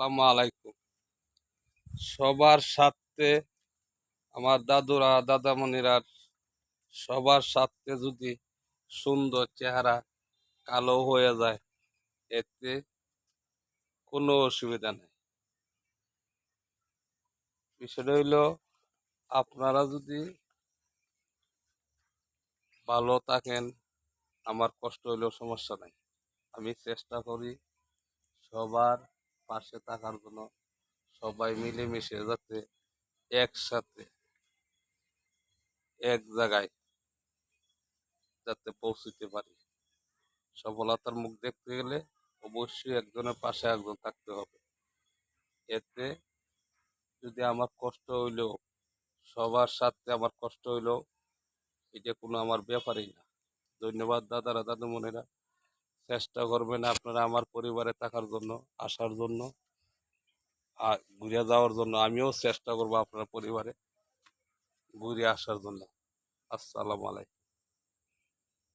আসসালামু আলাইকুম। সবার সাথে আমার দাদুরা দাদামণিরা সবার সাথে যদি সুন্দর চেহারা কালো হয়ে যায়, এতে কোনো অসুবিধা নেই। বিষয়টা হইল, আপনারা যদি ভালো থাকেন, আমার কষ্ট হইলেও সমস্যা নাই। আমি চেষ্টা করি সবার পাশে থাকার জন্য, সবাই মিলেমিশে যাতে একসাথে এক জায়গায় যাতে পৌঁছতে পারি। সফলতার মুখ দেখতে গেলে অবশ্যই একজনের পাশে একজন থাকতে হবে। এতে যদি আমার কষ্ট হইলেও, সবার সাথে আমার কষ্ট হইলেও, এটা কোনো আমার ব্যাপারই না। ধন্যবাদ দাদারা দাদুমণিরা। চেষ্টা করবেন আপনারা আমার পরিবারে থাকার জন্য, আসার জন্য, আর ঘুরে যাওয়ার জন্য। আমিও চেষ্টা করবো আপনার পরিবারে ঘুরে আসার জন্য। আসসালামু আলাইকুম।